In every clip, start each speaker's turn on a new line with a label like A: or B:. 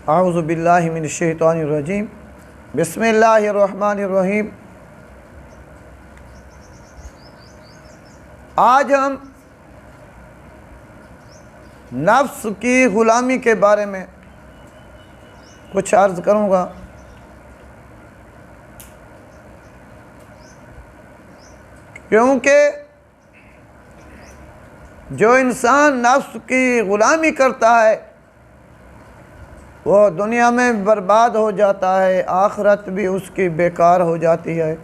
A: اعوذ باللہ من الشیطان الرجیم بسم اللہ الرحمن الرحیم۔ آج ہم نفس کی غلامی کے بارے میں کچھ عرض کروں گا۔ کیونکہ جو انسان نفس کی غلامی کرتا ہے وہ دنیا میں برباد ہو جاتا ہے، آخرت بھی اس کی بیکار ہو جاتی ہے۔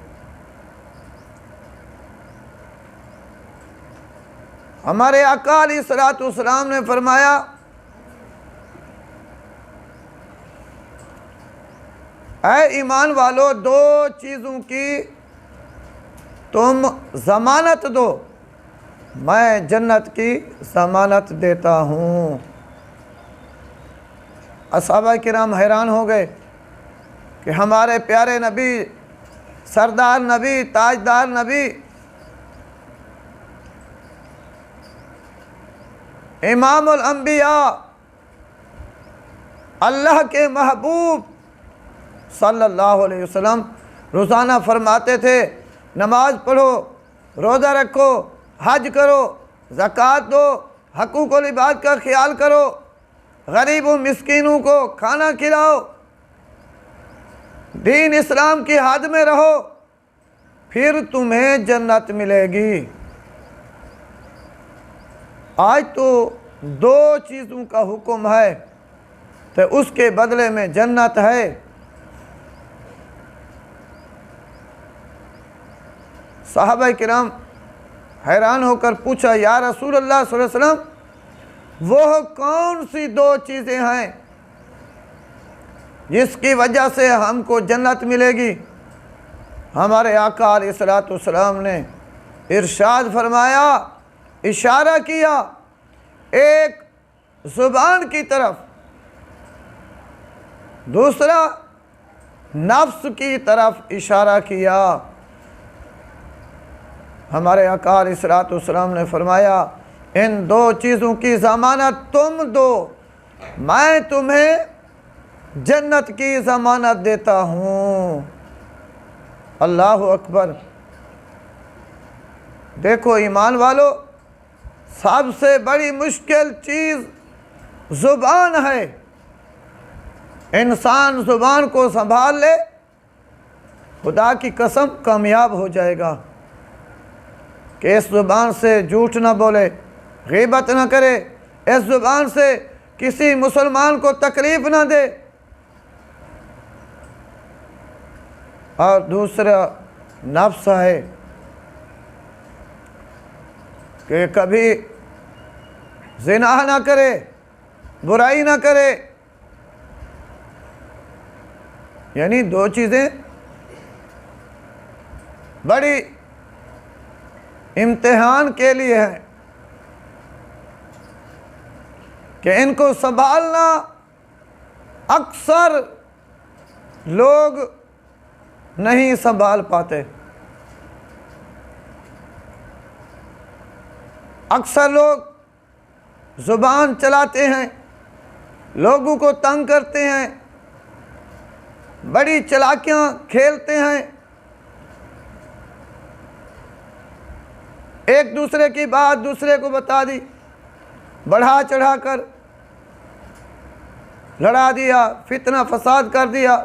A: ہمارے آقا علیہ الصلوۃ والسلام نے فرمایا اے ایمان والو، دو چیزوں کی تم ضمانت دو، میں جنت کی ضمانت دیتا ہوں۔ صحابہ کرام حیران ہو گئے کہ ہمارے پیارے نبی، سردار نبی، تاجدار نبی، امام الانبیاء، اللہ کے محبوب صلی اللہ علیہ وسلم روزانہ فرماتے تھے نماز پڑھو، روزہ رکھو، حج کرو، زکوٰۃ دو، حقوق العباد کا خیال کرو، غریب و مسکینوں کو کھانا کھلاؤ، دین اسلام کی حد میں رہو، پھر تمہیں جنت ملے گی۔ آج تو دو چیزوں کا حکم ہے تو اس کے بدلے میں جنت ہے۔ صحابہ کرام حیران ہو کر پوچھا یا رسول اللہ صلی اللہ علیہ وسلم، وہ کون سی دو چیزیں ہیں جس کی وجہ سے ہم کو جنت ملے گی؟ ہمارے آقا علیہ الصلوۃ والسلام نے ارشاد فرمایا، اشارہ کیا ایک زبان کی طرف، دوسرا نفس کی طرف اشارہ کیا۔ ہمارے آقا علیہ الصلوۃ والسلام نے فرمایا ان دو چیزوں کی ضمانت تم دو، میں تمہیں جنت کی ضمانت دیتا ہوں۔ اللہ اکبر۔ دیکھو ایمان والو، سب سے بڑی مشکل چیز زبان ہے۔ انسان زبان کو سنبھال لے، خدا کی قسم کامیاب ہو جائے گا کہ اس زبان سے جھوٹ نہ بولے، غیبت نہ کرے، اس زبان سے کسی مسلمان کو تکلیف نہ دے، اور دوسرا نفس ہے کہ کبھی زنا نہ کرے، برائی نہ کرے۔ یعنی دو چیزیں بڑی امتحان کے لیے ہیں کہ ان کو سنبھالنا اکثر لوگ نہیں سنبھال پاتے۔ اکثر لوگ زبان چلاتے ہیں، لوگوں کو تنگ کرتے ہیں، بڑی چالاکیاں کھیلتے ہیں، ایک دوسرے کی بات دوسرے کو بتا دی، بڑھا چڑھا کر لڑا دیا، فتنہ فساد کر دیا۔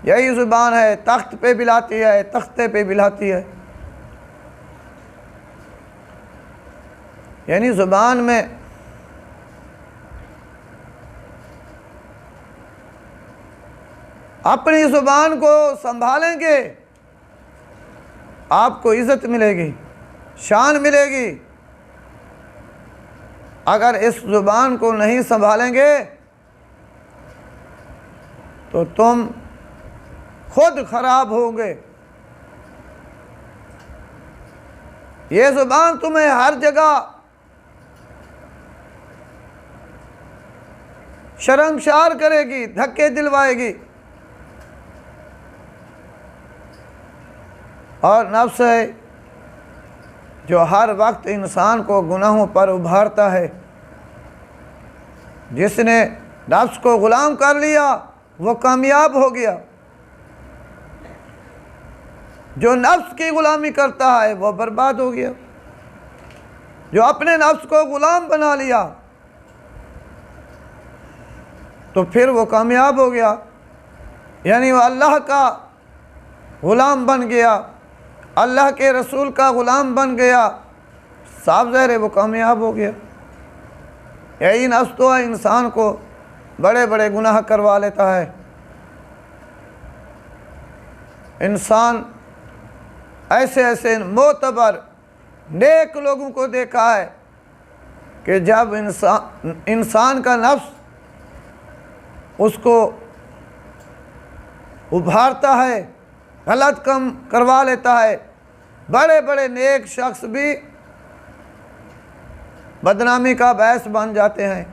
A: یہی زبان ہے، تخت پہ بھی لاتی ہے، تختے پہ بھی لاتی ہے۔ یعنی زبان میں اپنی زبان کو سنبھالیں گے آپ کو عزت ملے گی، شان ملے گی۔ اگر اس زبان کو نہیں سنبھالیں گے تو تم خود خراب ہوگے۔ یہ زبان تمہیں ہر جگہ شرمسار کرے گی، دھکے دلوائے گی۔ اور نفس ہے جو ہر وقت انسان کو گناہوں پر ابھارتا ہے۔ جس نے نفس کو غلام کر لیا وہ کامیاب ہو گیا، جو نفس کی غلامی کرتا ہے وہ برباد ہو گیا، جو اپنے نفس کو غلام بنا لیا تو پھر وہ کامیاب ہو گیا، یعنی وہ اللہ کا غلام بن گیا، اللہ کے رسول کا غلام بن گیا، صاف ظاہر ہے وہ کامیاب ہو گیا۔ یہی نفس تو انسان کو بڑے بڑے گناہ کروا لیتا ہے۔ انسان ایسے ایسے معتبر نیک لوگوں کو دیکھا ہے کہ جب انسان کا نفس اس کو ابھارتا ہے، غلط کام کروا لیتا ہے، بڑے بڑے نیک شخص بھی بدنامی کا باعث بن جاتے ہیں۔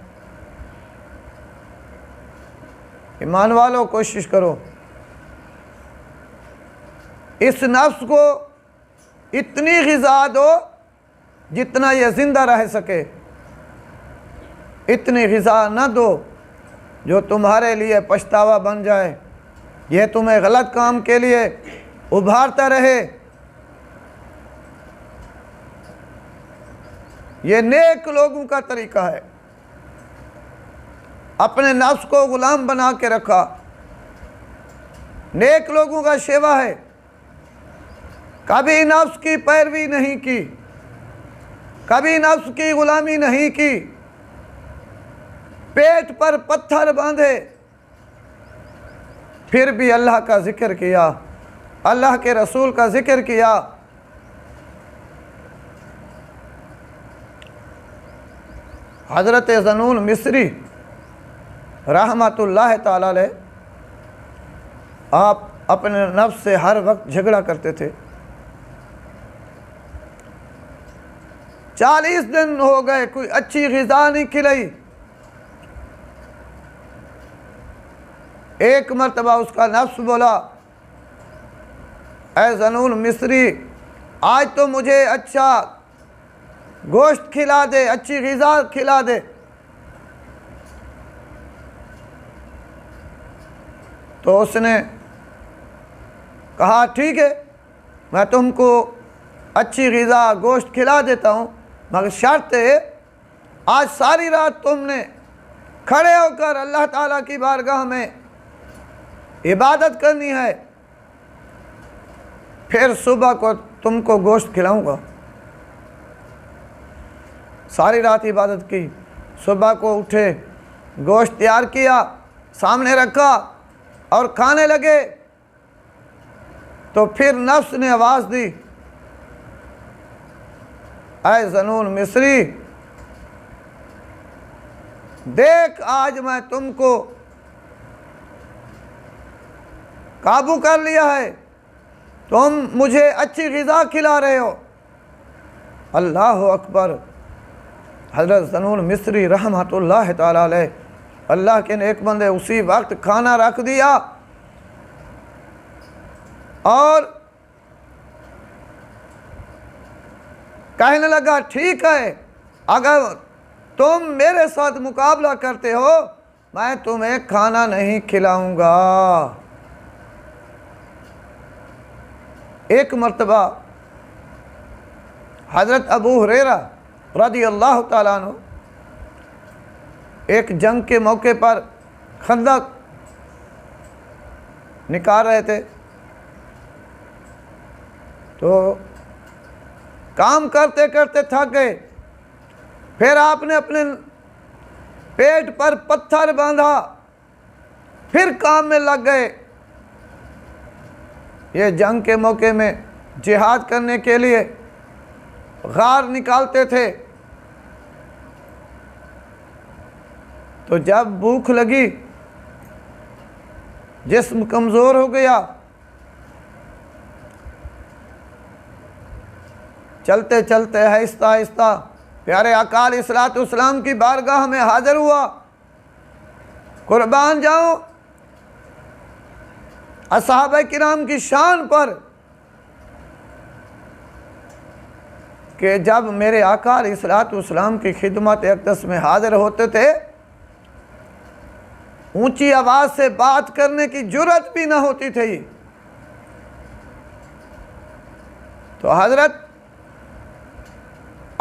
A: ایمان والوں کوشش کرو اس نفس کو اتنی غذا دو جتنا یہ زندہ رہ سکے، اتنی غذا نہ دو جو تمہارے لیے پچھتاوا بن جائے، یہ تمہیں غلط کام کے لیے ابھارتا رہے۔ یہ نیک لوگوں کا طریقہ ہے، اپنے نفس کو غلام بنا کے رکھا، نیک لوگوں کا شیوا ہے، کبھی نفس کی پیروی نہیں کی، کبھی نفس کی غلامی نہیں کی، پیٹ پر پتھر باندھے پھر بھی اللہ کا ذکر کیا، اللہ کے رسول کا ذکر کیا۔ حضرت ذنون مصری رحمۃ اللہ تعالی علیہ آپ اپنے نفس سے ہر وقت جھگڑا کرتے تھے۔ 40 دن ہو گئے کوئی اچھی غذا نہیں کھلائی۔ ایک مرتبہ اس کا نفس بولا، اے ذنون مصری آج تو مجھے اچھا گوشت کھلا دے، اچھی غذا کھلا دے۔ تو اس نے کہا ٹھیک ہے میں تم کو اچھی غذا گوشت کھلا دیتا ہوں، مگر شرط ہے آج ساری رات تم نے کھڑے ہو کر اللہ تعالیٰ کی بارگاہ میں عبادت کرنی ہے، پھر صبح کو تم کو گوشت کھلاؤں گا۔ ساری رات عبادت کی، صبح کو اٹھے، گوشت تیار کیا، سامنے رکھا اور کھانے لگے، تو پھر نفس نے آواز دی، اے ذنون مصری دیکھ آج میں تم کو قابو کر لیا ہے، تم مجھے اچھی غذا کھلا رہے ہو۔ اللہ اکبر۔ حضرت ذنون مصری رحمۃ اللہ تعالی علیہ اللہ کے نیک بندے اسی وقت کھانا رکھ دیا اور کہنے لگا ٹھیک ہے اگر تم میرے ساتھ مقابلہ کرتے ہو میں تمہیں کھانا نہیں کھلاؤں گا۔ ایک مرتبہ حضرت ابو ہریرہ رضی اللہ تعالیٰ عنہ ایک جنگ کے موقع پر خندق نکال رہے تھے، تو کام کرتے کرتے تھک گئے، پھر آپ نے اپنے پیٹ پر پتھر باندھا، پھر کام میں لگ گئے۔ یہ جنگ کے موقع میں جہاد کرنے کے لیے غار نکالتے تھے، تو جب بھوک لگی، جسم کمزور ہو گیا، چلتے چلتے آہستہ آہستہ پیارے آقا علیہ الصلوۃ والسلام کی بارگاہ میں حاضر ہوا۔ قربان جاؤں اصحابہ کرام کی شان پر کہ جب میرے آقا علیہ الصلوۃ والسلام کی خدمت اقدس میں حاضر ہوتے تھے اونچی آواز سے بات کرنے کی جرات بھی نہ ہوتی تھی۔ تو حضرت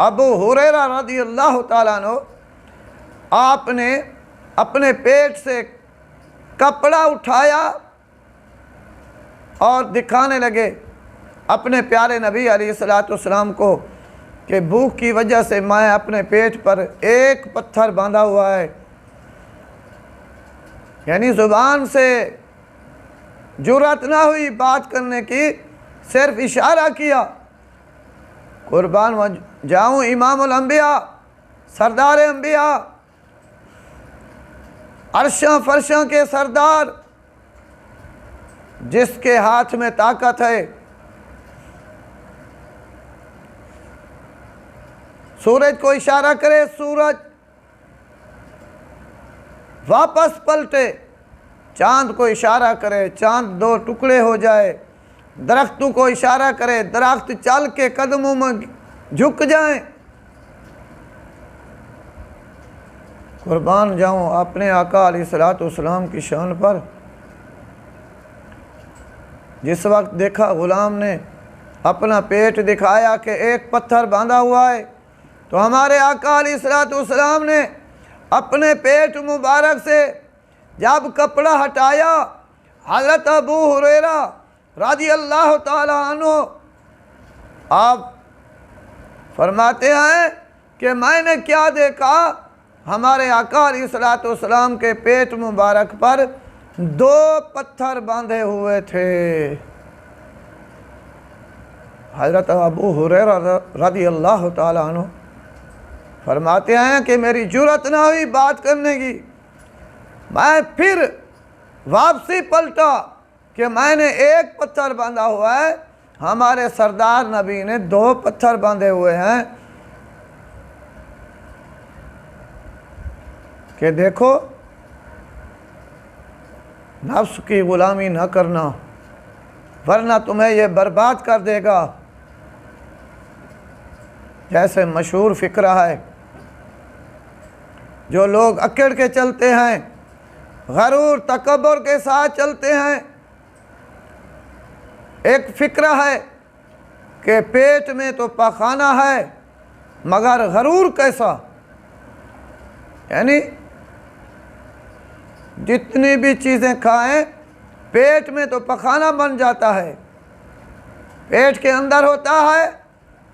A: ابو ہریرہ رضی اللہ تعالیٰ عنہ آپ نے اپنے پیٹ سے کپڑا اٹھایا اور دکھانے لگے اپنے پیارے نبی علیہ السلام کو کہ بھوک کی وجہ سے میں اپنے پیٹ پر ایک پتھر باندھا ہوا ہے، یعنی زبان سے جرات نہ ہوئی بات کرنے کی، صرف اشارہ کیا۔ قربان جاؤں امام الانبیاء، سردار انبیاء، عرشاں فرشاں کے سردار، جس کے ہاتھ میں طاقت ہے، سورج کو اشارہ کرے سورج واپس پلٹے، چاند کو اشارہ کرے چاند دو ٹکڑے ہو جائے، درختوں کو اشارہ کرے درخت چل کے قدموں میں جھک جائیں۔ قربان جاؤں اپنے آقا علیہ السلام کی شان پر۔ جس وقت دیکھا غلام نے اپنا پیٹ دکھایا کہ ایک پتھر باندھا ہوا ہے، تو ہمارے آقا علیہ السلام نے اپنے پیٹ مبارک سے جب کپڑا ہٹایا، حضرت ابو ہریرہ رضی اللہ تعالیٰ عنہ آپ فرماتے ہیں کہ میں نے کیا دیکھا، ہمارے آقا علیہ السلام کے پیٹ مبارک پر 2 پتھر باندھے ہوئے تھے۔ حضرت ابو ہریرہ رضی اللہ تعالیٰ عنہ فرماتے ہیں کہ میری جرات نہ ہوئی بات کرنے کی، میں پھر واپسی پلٹا کہ میں نے ایک پتھر باندھا ہوا ہے، ہمارے سردار نبی نے 2 پتھر باندھے ہوئے ہیں، کہ دیکھو نفس کی غلامی نہ کرنا ورنہ تمہیں یہ برباد کر دے گا۔ جیسے مشہور فقرہ ہے، جو لوگ اکڑ کے چلتے ہیں، غرور تکبر کے ساتھ چلتے ہیں، ایک فقرہ ہے کہ پیٹ میں تو پاخانہ ہے مگر غرور کیسا، یعنی جتنی بھی چیزیں کھائیں پیٹ میں تو پاخانہ بن جاتا ہے، پیٹ کے اندر ہوتا ہے،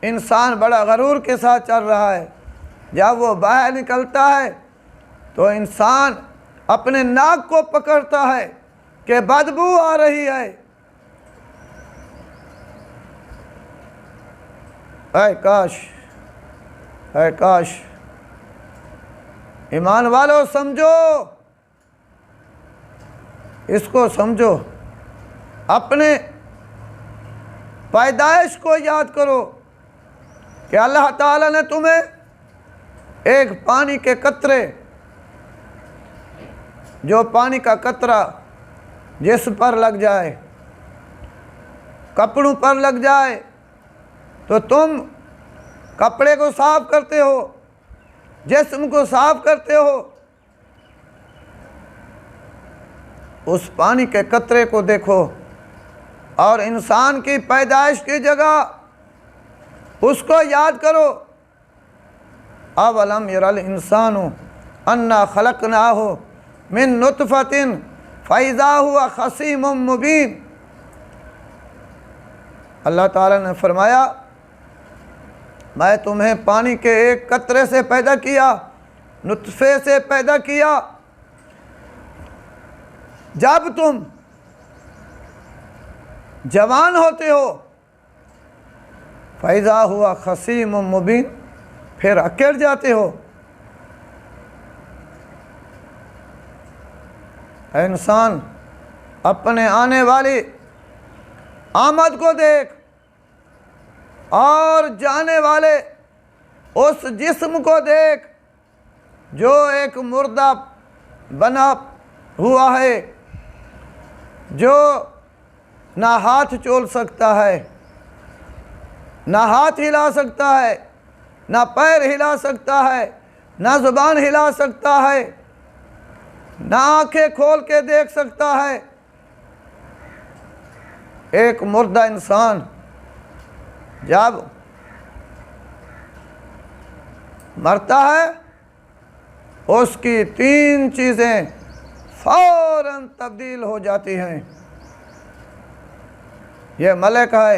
A: انسان بڑا غرور کے ساتھ چل رہا ہے، جب وہ باہر نکلتا ہے تو انسان اپنے ناک کو پکڑتا ہے کہ بدبو آ رہی ہے۔ اے کاش ایمان والو سمجھو، اس کو سمجھو، اپنے پیدائش کو یاد کرو کہ اللہ تعالیٰ نے تمہیں ایک پانی کے قطرے، جو پانی کا قطرہ جسم پر لگ جائے، کپڑوں پر لگ جائے تو تم کپڑے کو صاف کرتے ہو، جسم کو صاف کرتے ہو، اس پانی کے قطرے کو دیکھو اور انسان کی پیدائش کی جگہ اس کو یاد کرو۔ اولم یر الانسان انا خلقناہ من نطفۃ فاذا هو خصیم مبین۔ اللہ تعالیٰ نے فرمایا میں تمہیں پانی کے ایک قطرے سے پیدا کیا، نطفے سے پیدا کیا، جب تم جوان ہوتے ہو فَإِذَا هُوَ خَصِيمٌ مُبِينٌ، پھر اکڑ جاتے ہو۔ اے انسان اپنے آنے والی آمد کو دیکھ اور جانے والے اس جسم کو دیکھ جو ایک مردہ بنا ہوا ہے، جو نہ ہاتھ چول سکتا ہے، نہ ہاتھ ہلا سکتا ہے، نہ پیر ہلا سکتا ہے، نہ زبان ہلا سکتا ہے، نہ آنکھیں کھول کے دیکھ سکتا ہے۔ ایک مردہ انسان جب مرتا ہے اس کی 3 چیزیں فوراً تبدیل ہو جاتی ہیں۔ یہ ملک ہے،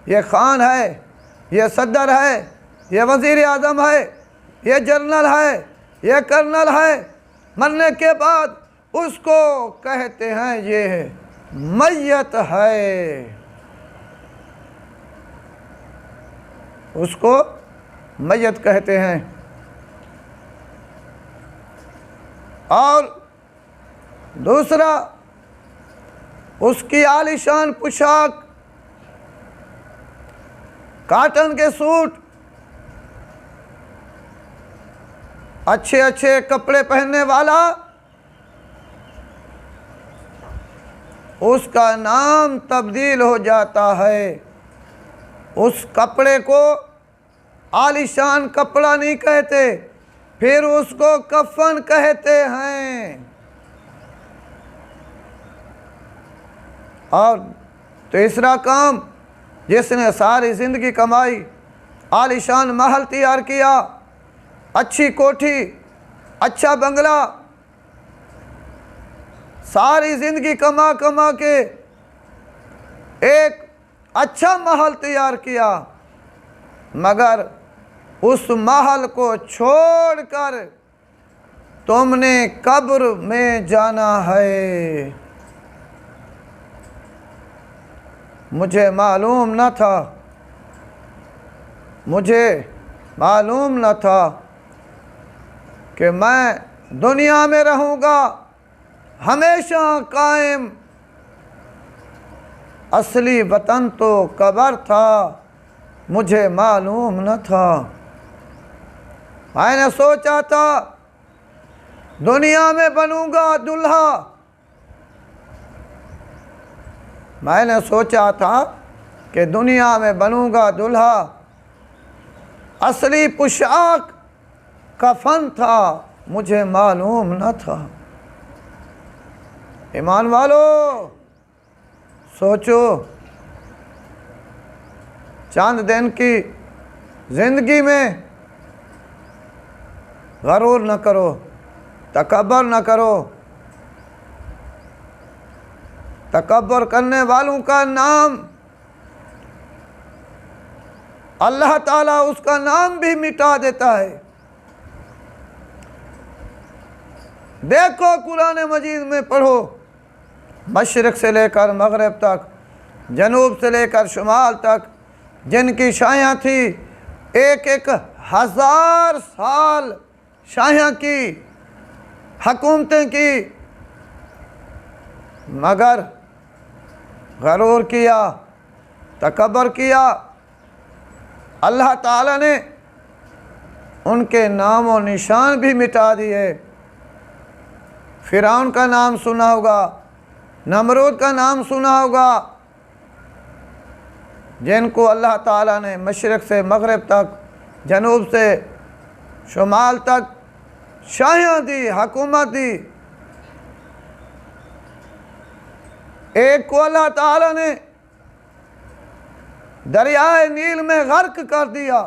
A: یہ خان ہے، یہ صدر ہے، یہ وزیر اعظم ہے، یہ جنرل ہے، یہ کرنل ہے۔ مرنے کے بعد اس کو کہتے ہیں یہ میت ہے، اس کو میت کہتے ہیں۔ اور دوسرا، اس کی عالیشان پوشاک، کاٹن کے سوٹ، اچھے اچھے کپڑے پہننے والا، اس کا نام تبدیل ہو جاتا ہے۔ اس کپڑے کو عالیشان کپڑا نہیں کہتے، پھر اس کو کفن کہتے ہیں۔ اور تیسرا کام، جس نے ساری زندگی کمائی، عالیشان محل تیار کیا، اچھی کوٹھی، اچھا بنگلہ، ساری زندگی کما کما کے ایک اچھا محل تیار کیا، مگر اس محل کو چھوڑ کر تم نے قبر میں جانا ہے۔ مجھے معلوم نہ تھا، مجھے معلوم نہ تھا کہ میں دنیا میں رہوں گا ہمیشہ قائم۔ اصلی وطن تو قبر تھا، مجھے معلوم نہ تھا۔ میں نے سوچا تھا دنیا میں بنوں گا دلہا، میں نے سوچا تھا کہ دنیا میں بنوں گا دلہا، اصلی پوشاک کفن تھا، مجھے معلوم نہ تھا۔ ایمان والو سوچو، چند دن کی زندگی میں غرور نہ کرو، تکبر نہ کرو۔ تکبر کرنے والوں کا نام اللہ تعالیٰ اس کا نام بھی مٹا دیتا ہے۔ دیکھو قرآن مجید میں پڑھو، مشرق سے لے کر مغرب تک، جنوب سے لے کر شمال تک، جن کی شاہیاں تھی 1000 سال شاہیاں کی، حکومتیں کی، مگر غرور کیا، تکبر کیا۔ اللہ تعالیٰ نے ان کے نام و نشان بھی مٹا دیے۔ فرعون کا نام سنا ہوگا، نمرود کا نام سنا ہوگا، جن کو اللہ تعالیٰ نے مشرق سے مغرب تک، جنوب سے شمال تک شاہیاں دی، حکومت دی۔ ایک کو اللہ تعالیٰ نے دریائے نیل میں غرق کر دیا،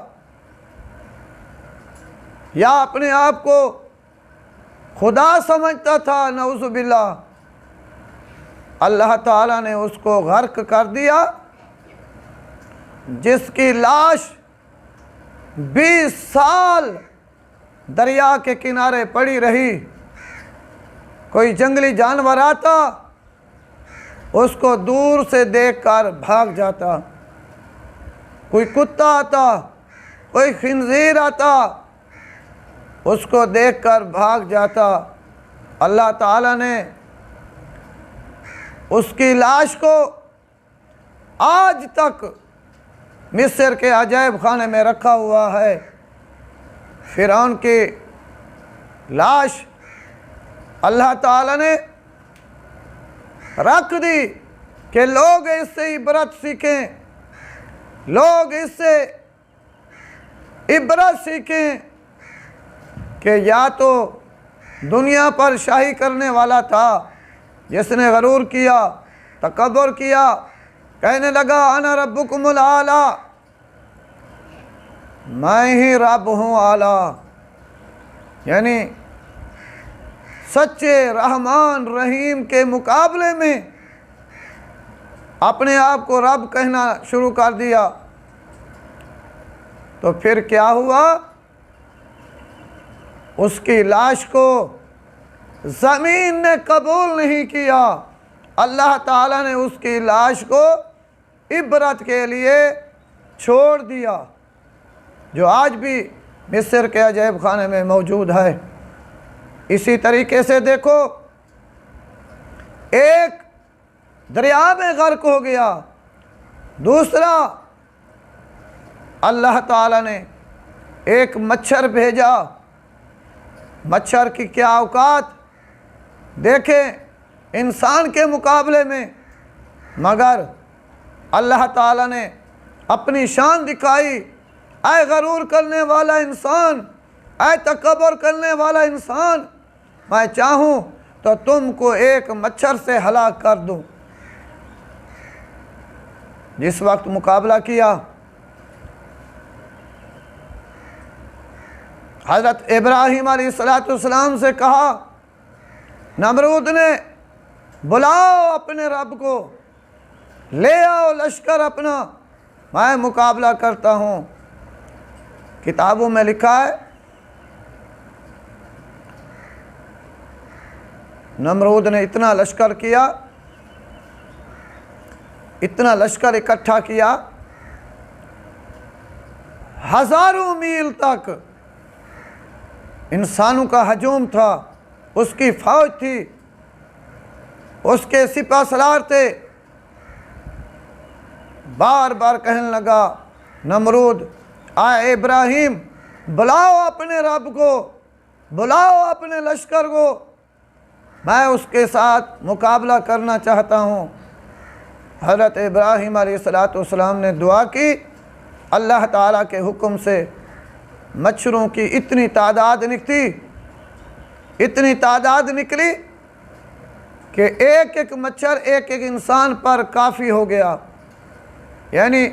A: یا اپنے آپ کو خدا سمجھتا تھا، نعوذ باللہ، اللہ تعالیٰ نے اس کو غرق کر دیا، جس کی لاش 20 سال دریا کے کنارے پڑی رہی۔ کوئی جنگلی جانور آتا، اس کو دور سے دیکھ کر بھاگ جاتا، کوئی کتا آتا، کوئی خنزیر آتا، اس کو دیکھ کر بھاگ جاتا۔ اللہ تعالیٰ نے اس کی لاش کو آج تک مصر کے عجائب خانے میں رکھا ہوا ہے۔ فرعون کی لاش اللہ تعالیٰ نے رکھ دی کہ لوگ اس سے عبرت سیکھیں، لوگ اس سے عبرت سیکھیں کہ یا تو دنیا پر شاہی کرنے والا تھا، جس نے غرور کیا، تکبر کیا، کہنے لگا انا ربکم الاعلی، میں ہی رب ہوں اعلیٰ، یعنی سچے رحمان رحیم کے مقابلے میں اپنے آپ کو رب کہنا شروع کر دیا۔ تو پھر کیا ہوا؟ اس کی لاش کو زمین نے قبول نہیں کیا، اللہ تعالیٰ نے اس کی لاش کو عبرت کے لیے چھوڑ دیا، جو آج بھی مصر کے عجائب خانے میں موجود ہے۔ اسی طریقے سے دیکھو، ایک دریا میں غرق ہو گیا، دوسرا اللہ تعالیٰ نے ایک مچھر بھیجا۔ مچھر کی کیا اوقات دیکھیں انسان کے مقابلے میں، مگر اللہ تعالیٰ نے اپنی شان دکھائی۔ اے غرور کرنے والا انسان، اے تکبر کرنے والا انسان، میں چاہوں تو تم کو ایک مچھر سے ہلاک کر دوں۔ جس وقت مقابلہ کیا، حضرت ابراہیم علیہ السلام سے کہا، نمرود نے بلاؤ اپنے رب کو، لے آؤ لشکر اپنا، میں مقابلہ کرتا ہوں۔ کتابوں میں لکھا ہے نمرود نے اتنا لشکر کیا، اتنا لشکر اکٹھا کیا، ہزاروں میل تک انسانوں کا ہجوم تھا، اس کی فوج تھی، اس کے سپہ سالار تھے۔ بار بار کہنے لگا نمرود، اے ابراہیم بلاؤ اپنے رب کو، بلاؤ اپنے لشکر کو، میں اس کے ساتھ مقابلہ کرنا چاہتا ہوں۔ حضرت ابراہیم علیہ السلام نے دعا کی، اللہ تعالیٰ کے حکم سے مچھروں کی اتنی تعداد نکلی کہ ایک ایک مچھر ایک ایک انسان پر کافی ہو گیا۔ یعنی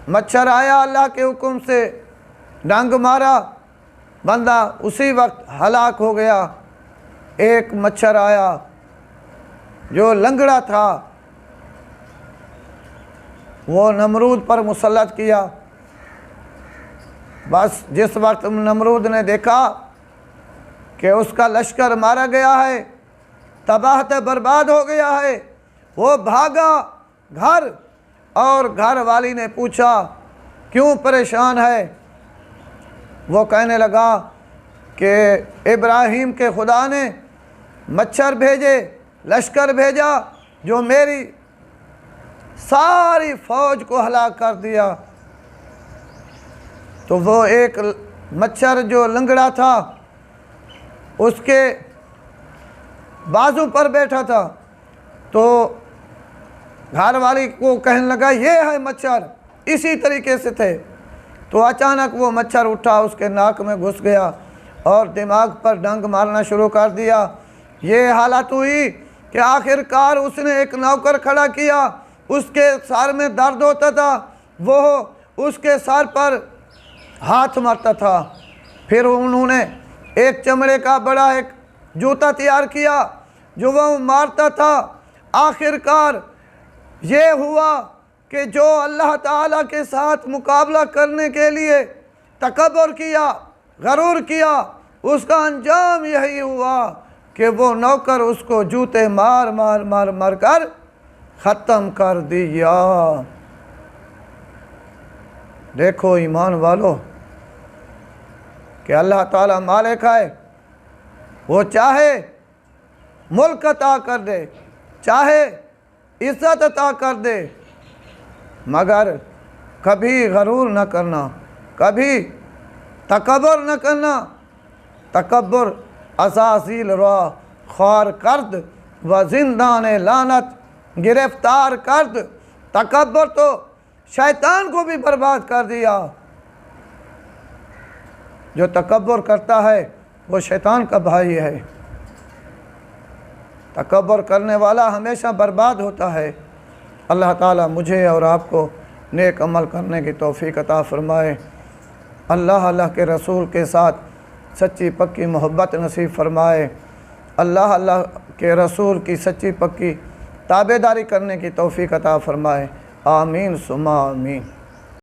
A: مچھر آیا اللہ کے حکم سے، ڈنگ مارا، بندہ اسی وقت ہلاک ہو گیا۔ ایک مچھر آیا جو لنگڑا تھا، وہ نمرود پر مسلط کیا۔ بس جس وقت نمرود نے دیکھا کہ اس کا لشکر مارا گیا ہے، تباہ برباد ہو گیا ہے، وہ بھاگا گھر، اور گھر والی نے پوچھا کیوں پریشان ہے؟ وہ کہنے لگا کہ ابراہیم کے خدا نے مچھر بھیجے، لشکر بھیجا، جو میری ساری فوج کو ہلاک کر دیا۔ تو وہ ایک مچھر جو لنگڑا تھا، اس کے بازو پر بیٹھا تھا، تو گھر والی کو کہنے لگا یہ ہے مچھر، اسی طریقے سے تھے۔ تو اچانک وہ مچھر اٹھا، اس کے ناک میں گھس گیا اور دماغ پر ڈنگ مارنا شروع کر دیا۔ یہ حالت ہوئی کہ آخر کار اس نے ایک نوکر کھڑا کیا، اس کے سر میں درد ہوتا تھا، وہ اس کے سر پر ہاتھ مارتا تھا۔ پھر انہوں نے ایک چمڑے کا بڑا ایک جوتا تیار کیا جو وہ مارتا تھا۔ آخر کار یہ ہوا کہ جو اللہ تعالیٰ کے ساتھ مقابلہ کرنے کے لیے تکبر کیا، غرور کیا، اس کا انجام یہی ہوا کہ وہ نوکر اس کو جوتے مار مار مار مار کر ختم کر دیا۔ دیکھو ایمان والو کہ اللہ تعالیٰ مالک ہے، وہ چاہے ملک عطا کر دے، چاہے عزت عطا کر دے، مگر کبھی غرور نہ کرنا، کبھی تکبر نہ کرنا۔ تکبر عزازیل را خوار کرد و زندان لعنت گرفتار کرد۔ تکبر تو شیطان کو بھی برباد کر دیا۔ جو تکبر کرتا ہے وہ شیطان کا بھائی ہے۔ تکبر کرنے والا ہمیشہ برباد ہوتا ہے۔ اللہ تعالیٰ مجھے اور آپ کو نیک عمل کرنے کی توفیق عطا فرمائے۔ اللہ کے رسول کے ساتھ سچی پکی محبت نصیب فرمائے۔ اللہ کے رسول کی سچی پکی تابعداری کرنے کی توفیق عطا فرمائے۔ آمین ثم آمین۔